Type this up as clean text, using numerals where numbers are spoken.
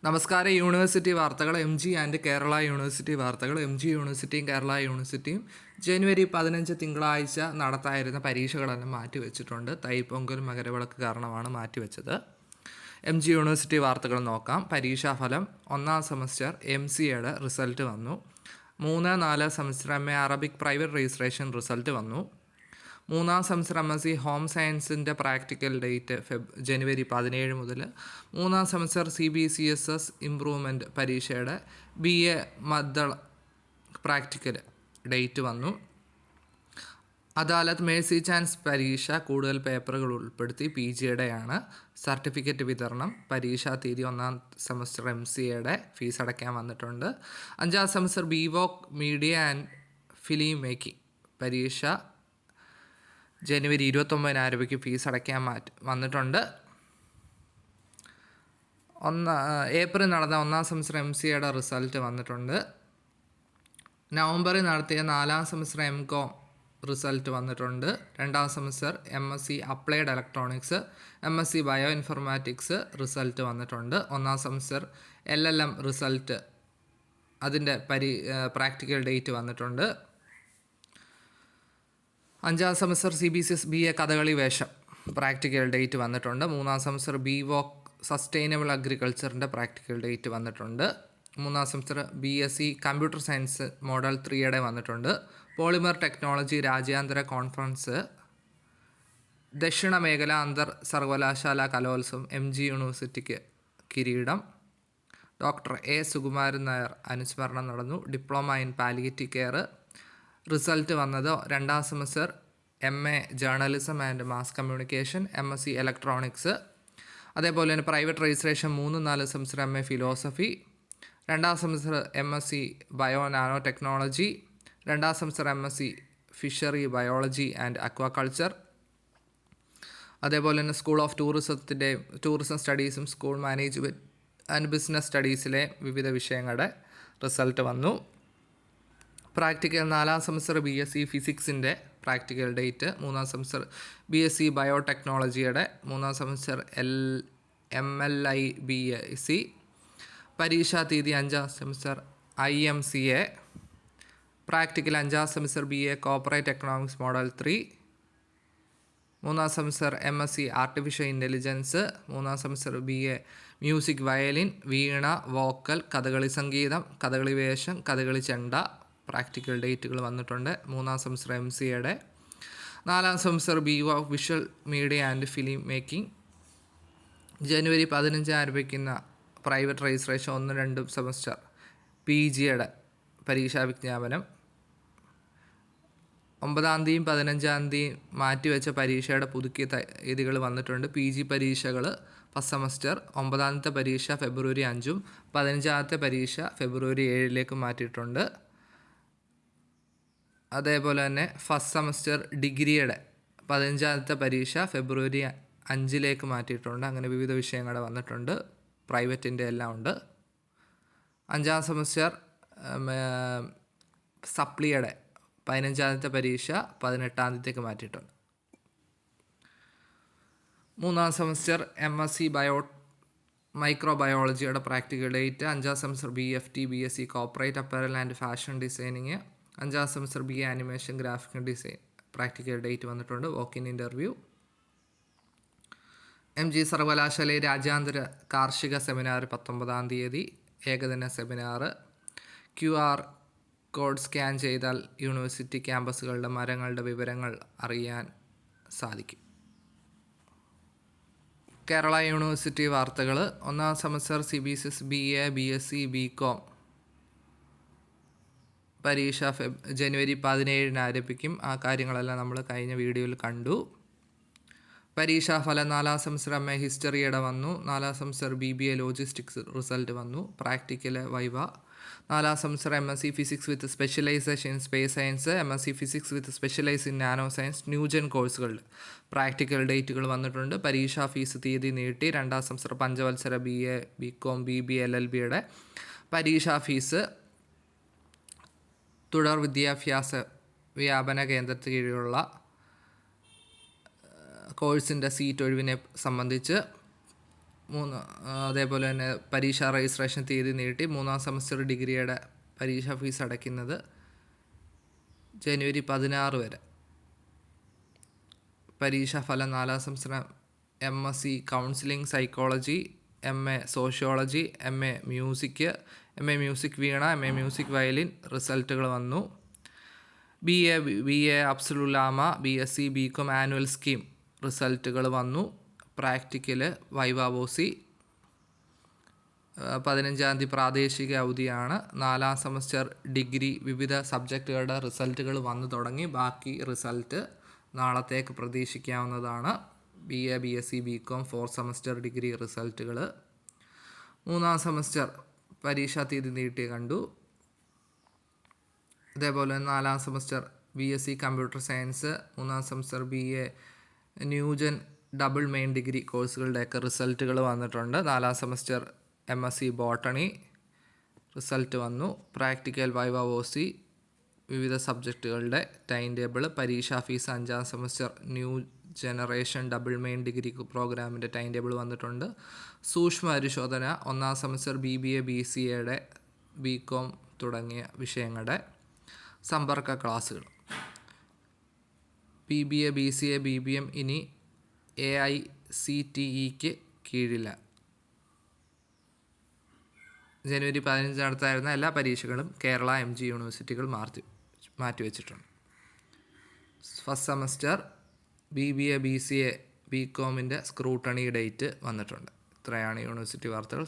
നമസ്കാരം. യൂണിവേഴ്സിറ്റി വാർത്തകൾ. M G and Kerala university വാർത്തകൾ. എം ജി യൂണിവേഴ്സിറ്റിയും കേരള യൂണിവേഴ്സിറ്റിയും ജനുവരി 15 തിങ്കളാഴ്ച നടത്തായിരുന്ന പരീക്ഷകളെല്ലാം മാറ്റിവെച്ചിട്ടുണ്ട്. തൈപ്പൊങ്കൽ മകരവിളക്ക് കാരണമാണ് മാറ്റിവെച്ചത്. എം ജി യൂണിവേഴ്സിറ്റി വാർത്തകൾ നോക്കാം. പരീക്ഷാഫലം. ഒന്നാം സെമസ്റ്റർ MCAയുടെ റിസൾട്ട് വന്നു. 3-4 semester MA Arabic private registration result വന്നു. മൂന്നാം സെമസ്റ്റർ MSc ഹോം സയൻസിൻ്റെ പ്രാക്ടിക്കൽ ഡേറ്റ് ജനുവരി 17 മുതൽ. മൂന്നാം സെമസ്റ്റർ CBCSS ഇംപ്രൂവ്മെൻറ്റ് പരീക്ഷയുടെ BA മദ്ദള പ്രാക്ടിക്കൽ ഡേറ്റ് വന്നു. അദാലത്ത് മേഴ്സി ചാൻസ് പരീക്ഷ കൂടുതൽ പേപ്പറുകൾ ഉൾപ്പെടുത്തി PGയുടെയാണ്. സർട്ടിഫിക്കറ്റ് വിതരണം. പരീക്ഷാ തീയതി. ഒന്നാം സെമസ്റ്റർ MCAയുടെ ഫീസ് അടയ്ക്കാൻ വന്നിട്ടുണ്ട്. അഞ്ചാം semester BVOC media and film making പരീക്ഷ ജനുവരി 29 ആരംഭിക്കും. ഫീസ് അടയ്ക്കാൻ വന്നിട്ടുണ്ട്. ഏപ്രിൽ നടന്ന ഒന്നാം സെമസ്റ്റർ MCAയുടെ റിസൾട്ട് വന്നിട്ടുണ്ട്. നവംബറിൽ നടത്തിയ 4ാം സെമസ്റ്റർ MCOM റിസൾട്ട് വന്നിട്ടുണ്ട്. 2ാം semester MSc applied electronics, MSc bio informatics result വന്നിട്ടുണ്ട്. 1ാം സെമസ്റ്റർ LLM റിസൾട്ട് അതിൻ്റെ പ്രാക്ടിക്കൽ ഡേറ്റ് വന്നിട്ടുണ്ട്. 5ാം സെമസ്റ്റർ CBCS BA കഥകളി വേഷം പ്രാക്ടിക്കൽ ഡേറ്റ് വന്നിട്ടുണ്ട്. 3ാം സെമസ്റ്റർ BVOC സസ്റ്റൈനബിൾ അഗ്രികൾച്ചറിൻ്റെ പ്രാക്ടിക്കൽ ഡേറ്റ് വന്നിട്ടുണ്ട്. 3ാം semester BSc computer science model 3യുടെ വന്നിട്ടുണ്ട്. പോളിമർ ടെക്നോളജി രാജ്യാന്തര കോൺഫറൻസ് ദക്ഷിണ മേഖല അന്തർ സർവകലാശാല കലോത്സവം MG യൂണിവേഴ്സിറ്റിക്ക് കിരീടം. ഡോക്ടർ A സുകുമാരൻ നായർ അനുസ്മരണം നടന്നു. Diploma in palliative care result വന്നത്. 2ാം semester MA journalism and mass communication, MSc electronics. അതേപോലെ തന്നെ private registration 3-4 semester MA philosophy. 2ാം semester MSc bio nano technology. 2ാം semester MSc fishery biology and aquaculture. അതേപോലെ തന്നെ സ്കൂൾ ഓഫ് ടൂറിസം സ്റ്റഡീസും school management and business സ്റ്റഡീസിലെ വിവിധ വിഷയങ്ങളുടെ റിസൾട്ട് വന്നു. പ്രാക്ടിക്കൽ. 4ാം സെമസ്റ്റർ BSc ഫിസിക്സിൻ്റെ പ്രാക്ടിക്കൽ ഡേറ്റ്. 3ാം സെമസ്റ്റർ BSc ബയോടെക്നോളജിയുടെ 3ാം സെമസ്റ്റർ MLI BSc പരീക്ഷാ തീയതി. 5ാം സെമസ്റ്റർ IMCA പ്രാക്ടിക്കൽ. 5ാം semester BA corporate economics model 3. 3ാം സെമസ്റ്റർ MSc ആർട്ടിഫിഷ്യൽ ഇൻ്റലിജൻസ്. 3ാം semester BA music violin, veena, vocal, Kathakali സംഗീതം, കഥകളി വേഷം, കഥകളി ചെണ്ട പ്രാക്ടിക്കൽ ഡേറ്റുകൾ വന്നിട്ടുണ്ട്. 3ാം സെമസ്റ്റർ MCAയുടെ. 4ാം semester BVOC visual media and film making ജനുവരി 15 ആരംഭിക്കുന്ന പ്രൈവറ്റ് രജിസ്ട്രേഷൻ 1-2 സെമസ്റ്റർ PGയുടെ പരീക്ഷാ വിജ്ഞാപനം. 9ാം തീയതിയും 15ാം തീയതിയും മാറ്റിവെച്ച പരീക്ഷയുടെ പുതുക്കിയ തീയതികൾ വന്നിട്ടുണ്ട്. PG പരീക്ഷകൾ ഫസ്റ്റ് സെമസ്റ്റർ 9ാമത്തെ പരീക്ഷ ഫെബ്രുവരി 5-ഉം 15ാമത്തെ പരീക്ഷ ഫെബ്രുവരി 7-ലേക്ക് മാറ്റിയിട്ടുണ്ട്. അതേപോലെ തന്നെ ഫസ്റ്റ് സെമസ്റ്റർ ഡിഗ്രിയുടെ 15ാമത്തെ പരീക്ഷ ഫെബ്രുവരി 5-ലേക്ക് മാറ്റിയിട്ടുണ്ട്. അങ്ങനെ വിവിധ വിഷയങ്ങൾ വന്നിട്ടുണ്ട്. പ്രൈവറ്റിൻ്റെ എല്ലാം ഉണ്ട്. 5ാം സെമസ്റ്റർ സപ്ലിയുടെ 15ാമത്തെ പരീക്ഷ 18ാം തീയതിക്ക് മാറ്റിയിട്ടുണ്ട്. 3ാം സെമസ്റ്റർ MSc മൈക്രോബയോളജിയുടെ പ്രാക്ടിക്കൽ ഡേറ്റ്. 5ാം semester BFT BSc corporate apparel and fashion designing. 5ാം semester BA animation graphic design practical date വന്നിട്ടുണ്ട്. Walk in interview. MG സർവകലാശാലയിൽ രാജ്യാന്തര കാർഷിക സെമിനാർ 19ാം തീയതി. ഏകദിന സെമിനാർ. QR കോഡ് സ്കാൻ ചെയ്താൽ യൂണിവേഴ്സിറ്റി ക്യാമ്പസുകളുടെ മരങ്ങളുടെ വിവരങ്ങൾ അറിയാൻ സാധിക്കും. കേരള യൂണിവേഴ്സിറ്റി വാർത്തകൾ. 1ാം semester CBCS BA BSc BCom പരീക്ഷ ജനുവരി 17 ആരംഭിക്കും. ആ കാര്യങ്ങളെല്ലാം നമ്മൾ കഴിഞ്ഞ വീഡിയോയിൽ കണ്ടു. പരീക്ഷാഫലം. 4ാം സെമസ്റ്റർ MA ഹിസ്റ്ററിയുടെ വന്നു. 4ാം സെമസ്റ്റർ BBA ലോജിസ്റ്റിക്സ് റിസൾട്ട് വന്നു. Practical viva. 4ാം semester MSc physics with specialisation in space science, MSc physics with specialise in nano science, new gen കോഴ്സുകളുടെ പ്രാക്ടിക്കൽ ഡേറ്റുകൾ വന്നിട്ടുണ്ട്. പരീക്ഷാ ഫീസ് തീയതി നീട്ടി. 2ാം സെമസ്റ്റർ പഞ്ചവത്സര BA BCom BBA LLBയുടെ പരീക്ഷാ ഫീസ് തുടർ വിദ്യാഭ്യാസ വ്യാപന കേന്ദ്രത്തിന് കീഴിലുള്ള കോഴ്സിൻ്റെ സീറ്റ് ഒഴിവിനെ സംബന്ധിച്ച് അതേപോലെ തന്നെ പരീക്ഷാ രജിസ്ട്രേഷൻ തീയതി നീട്ടി. 3ാം സെമസ്റ്റർ ഡിഗ്രിയുടെ പരീക്ഷാ ഫീസ് അടയ്ക്കുന്നത് ജനുവരി 16 വരെ. പരീക്ഷാ ഫലം 4ാം semester MSc counselling psychology, MA sociology, MA music veena, MA music violin റിസൾട്ടുകൾ വന്നു. BA അബ്സുലുലാമ, BSc BCom ആനുവൽ സ്കീം റിസൾട്ടുകൾ വന്നു. പ്രാക്ടിക്കൽ വൈവാവോസി 15-ാം തീയതി പ്രാദേശിക അവധിയാണ്. 4ാം സെമസ്റ്റർ ഡിഗ്രി വിവിധ സബ്ജക്റ്റുകളുടെ റിസൾട്ടുകൾ വന്നു തുടങ്ങി. ബാക്കി റിസൾട്ട് നാളത്തേക്ക് പ്രതീക്ഷിക്കാവുന്നതാണ്. BA BSc BCom 4th semester degree റിസൾട്ടുകൾ. 3ാം സെമസ്റ്റർ പരീക്ഷാ തീയതി നീട്ടി കണ്ടു. അതേപോലെ 4ാം സെമസ്റ്റർ BSc കമ്പ്യൂട്ടർ സയൻസ്, 3ാം semester BA new gen double main degree കോഴ്സുകളുടെയൊക്കെ റിസൾട്ടുകൾ വന്നിട്ടുണ്ട്. 4ാം സെമസ്റ്റർ MSc ബോട്ടണി റിസൾട്ട് വന്നു. പ്രാക്ടിക്കൽ വൈവാവോസി വിവിധ സബ്ജക്റ്റുകളുടെ ടൈം ടേബിൾ. പരീക്ഷാ ഫീസ് 5ാം semester new generation double main degree പ്രോഗ്രാമിൻ്റെ ടൈം ടേബിൾ വന്നിട്ടുണ്ട്. സൂക്ഷ്മ പരിശോധന 1ാം സെമസ്റ്റർ BBA BCAയുടെ BCom തുടങ്ങിയ വിഷയങ്ങളുടെ സമ്പർക്ക ക്ലാസ്സുകൾ. BBA BCA BBM ഇനി AICTEക്ക് കീഴില്ല. ജനുവരി 15 നടത്തായിരുന്ന എല്ലാ പരീക്ഷകളും കേരള MG യൂണിവേഴ്സിറ്റികൾ മാറ്റിവെച്ചിട്ടുണ്ട്. ഫസ്റ്റ് സെമസ്റ്റർ BBA BCA BComൻ്റെ സ്ക്രൂട്ടണി ഡേറ്റ് വന്നിട്ടുണ്ട്. ഇത്രയാണ് യൂണിവേഴ്സിറ്റി വാർത്തകൾ.